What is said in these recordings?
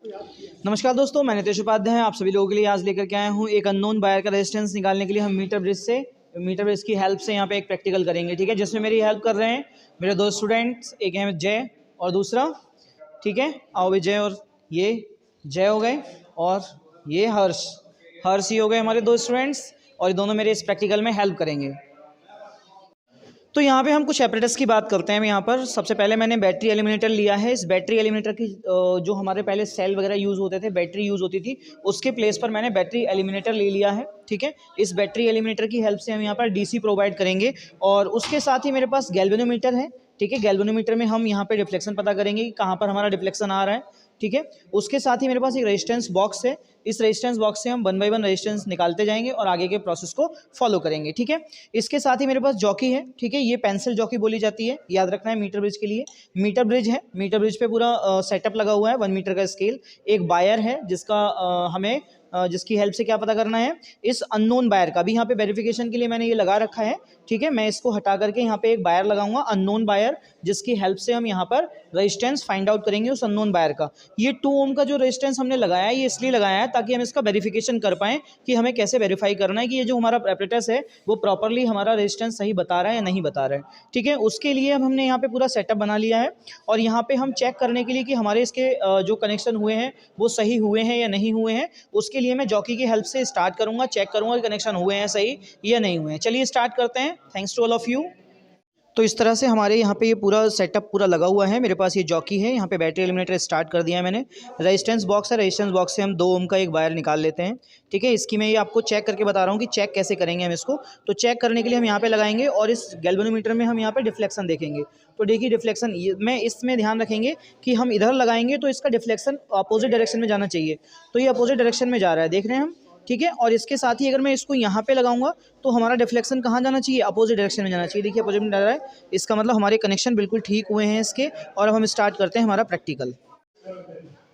नमस्कार दोस्तों, मैं नितेश उपाध्याय आप सभी लोगों के लिए आज लेकर के आया हूँ एक अननोन बायर का रेजिस्टेंस निकालने के लिए। हम मीटर ब्रिज की हेल्प से यहाँ पे एक प्रैक्टिकल करेंगे, ठीक है, जिसमें मेरी हेल्प कर रहे हैं मेरे दो स्टूडेंट्स, एक है जय और दूसरा, ठीक है, आओ भी जय, और ये जय हो गए और ये हर्ष ही हो गए हमारे दो स्टूडेंट्स, और ये दोनों मेरे इस प्रैक्टिकल में हेल्प करेंगे। तो यहाँ पे हम कुछ एपरेटस की बात करते हैं। यहाँ पर सबसे पहले मैंने बैटरी एलिमिनेटर लिया है। इस बैटरी एलिमिनेटर की जो हमारे पहले सेल वगैरह यूज़ होते थे, बैटरी यूज़ होती थी, उसके प्लेस पर मैंने बैटरी एलिमिनेटर ले लिया है, ठीक है। इस बैटरी एलिमिनेटर की हेल्प से हम यहाँ पर डीसी प्रोवाइड करेंगे, और उसके साथ ही मेरे पास गैल्वेनोमीटर है, ठीक है। गैल्वेनोमीटर में हम यहाँ पे डिफ्लेक्शन पता करेंगे कि कहाँ पर हमारा डिफ्लेक्शन आ रहा है, ठीक है। उसके साथ ही मेरे पास एक रेजिस्टेंस बॉक्स है। इस रेजिस्टेंस बॉक्स से हम 1 बाय 1 रेजिस्टेंस निकालते जाएंगे और आगे के प्रोसेस को फॉलो करेंगे, ठीक है। इसके साथ ही मेरे पास जॉकी है, ठीक है, ये पेंसिल जॉकी बोली जाती है, याद रखना है मीटर ब्रिज के लिए। मीटर ब्रिज है, मीटर ब्रिज पे पूरा सेटअप लगा हुआ है, 1 मीटर का स्केल। एक बायर है जिसका हमें जिसकी हेल्प से क्या पता करना है, इस अननोन बायर का भी यहाँ पे वेरिफिकेशन के लिए मैंने ये लगा रखा है, ठीक है। मैं इसको हटा करके यहाँ पे एक बायर लगाऊंगा, अननोन बायर, जिसकी हेल्प से हम यहाँ पर रेजिस्टेंस फाइंड आउट करेंगे उस अननोन बायर का। ये 2 ओम का जो रेजिस्टेंस हमने लगाया है, ये इसलिए लगाया है ताकि हम इसका वेरिफिकेशन कर पाएँ कि हमें कैसे वेरीफाई करना है कि ये जो हमारा एपरेटस है वो प्रॉपरली हमारा रेजिस्टेंस सही बता रहा है या नहीं बता रहा है, ठीक है। उसके लिए अब हमने यहाँ पे पूरा सेटअप बना लिया है, और यहाँ पे हम चेक करने के लिए कि हमारे इसके जो कनेक्शन हुए हैं वो सही हुए हैं या नहीं हुए हैं, उसके लिए मैं जॉकी की हेल्प से स्टार्ट करूँगा, चेक करूँगा कि कनेक्शन हुए हैं सही या नहीं हुए हैं। चलिए स्टार्ट करते हैं। Thanks to all of you. तो इस तरह से हमारे यहाँ पे ये पूरा सेटअप पूरा लगा हुआ है। मेरे पास ये जॉकी है, यहाँ पे बैटरी एलिमिनेटर स्टार्ट कर दिया है मैंने। रेजिस्टेंस बॉक्स है, रेजिस्टेंस बॉक्स से हम 2 ओम का एक वायर निकाल लेते हैं, ठीक है। इसकी मैं ये आपको चेक करके बता रहा हूँ कि चेक कैसे करेंगे हम इसको। तो चेक करने के लिए हम यहाँ पे लगाएंगे, और इस गैल्वेनोमीटर में हम यहाँ पे डिफ्लेक्शन देखेंगे। तो देखिए डिफ्लेक्शन मैं इसमें ध्यान रखेंगे कि हम इधर लगाएंगे तो इसका डिफ्लेक्शन अपोजिट डायरेक्शन में जाना चाहिए, तो ये अपोजिट डायरेक्शन में जा रहा है, देख रहे हैं हम, ठीक है। और इसके साथ ही अगर मैं इसको यहाँ पे लगाऊंगा तो हमारा डिफ्लेक्शन कहाँ जाना चाहिए, अपोजिट डायरेक्शन में जाना चाहिए। देखिए अपोजिट में जा रहा है, इसका मतलब हमारे कनेक्शन बिल्कुल ठीक हुए हैं इसके। और अब हम स्टार्ट करते हैं हमारा प्रैक्टिकल।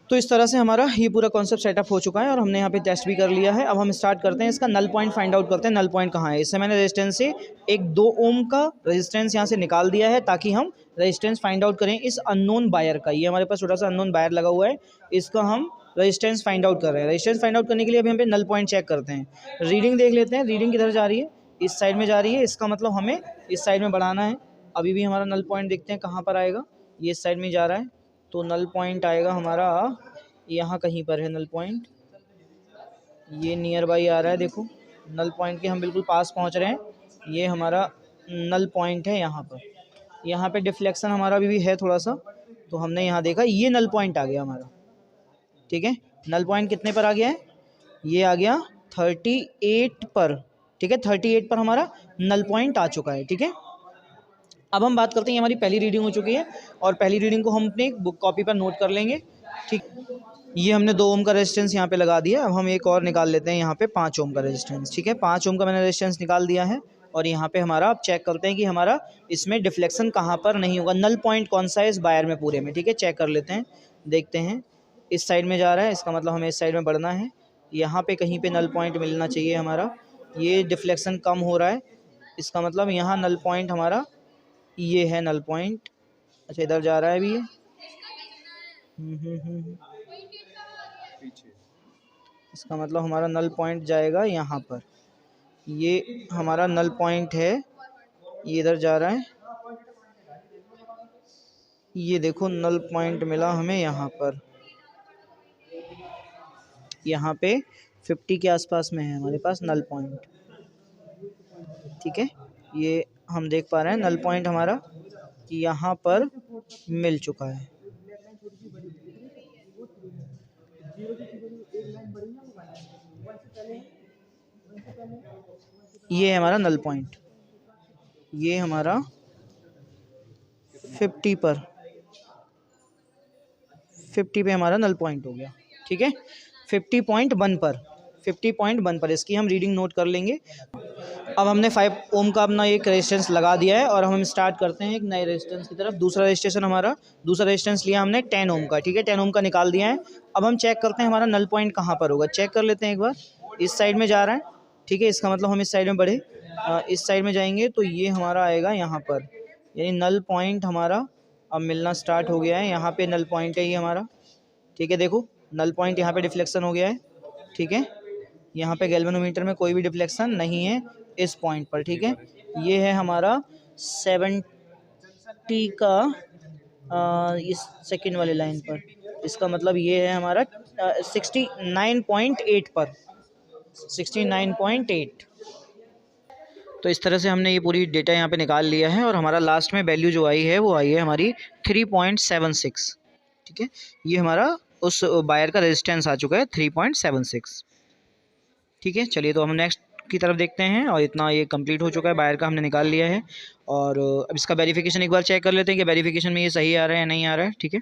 तो इस तरह से हमारा ये पूरा कॉन्सेप्ट सेटअप हो चुका है, और हमने यहाँ पे टेस्ट भी कर लिया है। अब हम स्टार्ट करते हैं, इसका नल पॉइंट फाइंड आउट करते हैं, नल पॉइंट कहाँ है। इससे मैंने रेजिस्टेंस से एक 2 ओम का रेजिस्टेंस यहाँ से निकाल दिया है ताकि हम रेजिस्टेंस फाइंड आउट करें इस अननोन बायर का। ये हमारे पास छोटा सा अननोन बायर लगा हुआ है, इसका हम रेजिस्टेंस फाइंड आउट कर रहे हैं। रेजिस्टेंस फाइंड आउट करने के लिए अभी हम पे नल पॉइंट चेक करते हैं, रीडिंग देख लेते हैं। रीडिंग किधर जा रही है, इस साइड में जा रही है, इसका मतलब हमें इस साइड में बढ़ाना है। अभी भी हमारा नल पॉइंट देखते हैं कहाँ पर आएगा, ये इस साइड में जा रहा है, तो नल पॉइंट आएगा हमारा यहाँ कहीं पर है। नल पॉइंट ये नियर बाई आ रहा है, देखो नल पॉइंट के हम बिल्कुल पास पहुँच रहे हैं। ये हमारा नल पॉइंट है यहाँ पर। यहाँ पे डिफ्लेक्शन हमारा अभी भी है थोड़ा सा, तो हमने यहाँ देखा ये नल पॉइंट आ गया हमारा, ठीक है। नल पॉइंट कितने पर आ गया है, ये आ गया 38 पर, ठीक है। 38 पर हमारा नल पॉइंट आ चुका है, ठीक है। अब हम बात करते हैं, हमारी पहली रीडिंग हो चुकी है, और पहली रीडिंग को हम अपने बुक कॉपी पर नोट कर लेंगे, ठीक। ये हमने 2 ओम का रेजिस्टेंस यहाँ पे लगा दिया। अब हम एक और निकाल लेते हैं यहाँ पे 5 ओम का रेजिस्टेंस, ठीक है। 5 ओम का मैंने रेजिस्टेंस निकाल दिया है, और यहाँ पे हमारा अब चेक करते हैं कि हमारा इसमें डिफ्लेक्शन कहाँ पर नहीं होगा, नल पॉइंट कौन सा है इस बायर में पूरे में, ठीक है। चेक कर लेते हैं, देखते हैं। इस साइड में जा रहा है, इसका मतलब हमें इस साइड में बढ़ना है। यहाँ पे कहीं पे नल पॉइंट मिलना चाहिए हमारा। ये डिफ्लेक्शन कम हो रहा है, इसका मतलब यहाँ नल पॉइंट हमारा ये है नल पॉइंट। अच्छा इधर जा रहा है अभी ये, इसका मतलब हमारा नल पॉइंट जाएगा यहाँ पर। ये हमारा नल पॉइंट है, ये इधर जा रहा है, ये देखो नल पॉइंट मिला हमें यहाँ पर। यहाँ पे 50 के आसपास में है हमारे पास नल पॉइंट, ठीक है। ये हम देख पा रहे हैं नल पॉइंट हमारा यहाँ पर मिल चुका है। ये है हमारा नल पॉइंट, ये हमारा 50 पे हमारा नल पॉइंट हो गया, ठीक है। 50.1 पर इसकी हम रीडिंग नोट कर लेंगे। अब हमने 5 ओम का अपना एक रेजिस्टेंस लगा दिया है, और हम स्टार्ट करते हैं एक नए रेजिस्टेंस की तरफ। दूसरा रेजिस्टेंस लिया हमने 10 ओम का, ठीक है। 10 ओम का निकाल दिया है। अब हम चेक करते हैं हमारा नल पॉइंट कहाँ पर होगा, चेक कर लेते हैं एक बार। इस साइड में जा रहा है, ठीक है, इसका मतलब हम इस साइड में बढ़े, इस साइड में जाएंगे तो ये हमारा आएगा यहाँ पर, यानी नल पॉइंट हमारा अब मिलना स्टार्ट हो गया है। यहाँ पे नल पॉइंट है ये हमारा, ठीक है। देखो नल पॉइंट यहाँ पे डिफ्लेक्शन हो गया है, ठीक है। यहाँ पे गैल्वेनोमीटर में कोई भी डिफ्लेक्शन नहीं है इस पॉइंट पर, ठीक है। ये है हमारा 70 का इस सेकंड वाले लाइन पर, इसका मतलब ये है हमारा 69.8 पर, 69.8। तो इस तरह से हमने ये पूरी डेटा यहाँ पे निकाल लिया है और हमारा लास्ट में वैल्यू जो आई है वो आई है हमारी 3.76, ठीक है। ये हमारा उस वायर का रेजिस्टेंस आ चुका है 3.76, ठीक है। चलिए तो हम नेक्स्ट की तरफ देखते हैं, और इतना ये कंप्लीट हो चुका है, वायर का हमने निकाल लिया है। और अब इसका वेरिफिकेशन एक बार चेक कर लेते हैं कि वेरिफिकेशन में ये सही आ रहा है या नहीं आ रहा है, ठीक है।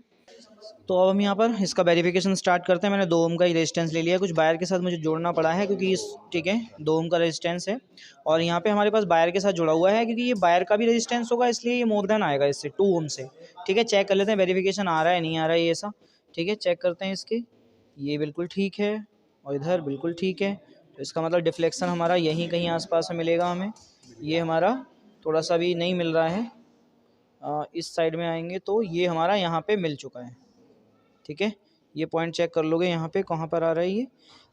तो अब हम यहाँ पर इसका वेरिफिकेशन स्टार्ट करते हैं। मैंने 2 ओम का ही रेजिस्टेंस ले लिया है, कुछ वायर के साथ मुझे जोड़ना पड़ा है क्योंकि इस, ठीक है, 2 ओम का रेजिस्टेंस है और यहाँ पे हमारे पास वायर के साथ जुड़ा हुआ है क्योंकि ये वायर का भी रेजिस्टेंस होगा, इसलिए ये मोर देन आएगा इससे 2 ओम से, ठीक है। चेक कर लेते हैं वेरिफिकेशन आ रहा है नहीं आ रहा है ये ऐसा, ठीक है। चेक करते हैं इसकी, ये बिल्कुल ठीक है और इधर बिल्कुल ठीक है, तो इसका मतलब डिफ्लेक्शन हमारा यहीं कहीं आसपास में मिलेगा हमें। ये हमारा थोड़ा सा भी नहीं मिल रहा है, इस साइड में आएंगे तो ये हमारा यहाँ पे मिल चुका है, ठीक है। ये पॉइंट चेक कर लोगे यहाँ पे कहाँ पर आ रहा है,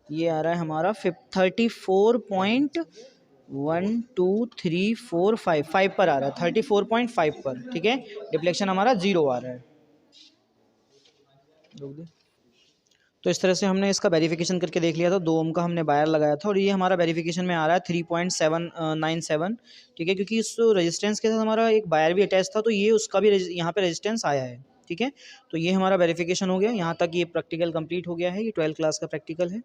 ये आ रहा है हमारा 34.12345 पर आ रहा है, 34.5 पर, ठीक है। डिफ्लेक्शन हमारा 0 आ रहा है। तो इस तरह से हमने इसका वेरिफिकेशन करके देख लिया था, 2 ओम का हमने वायर लगाया था और ये हमारा वेरिफिकेशन में आ रहा है 3.797, ठीक है। क्योंकि इस रेजिस्टेंस के साथ हमारा एक वायर भी अटैच था तो ये उसका भी यहाँ पे रेजिस्टेंस आया है, ठीक है। तो ये हमारा वेरिफिकेशन हो गया, यहाँ तक ये प्रैक्टिकल कंप्लीट हो गया है, ये 12th क्लास का प्रैक्टिकल है।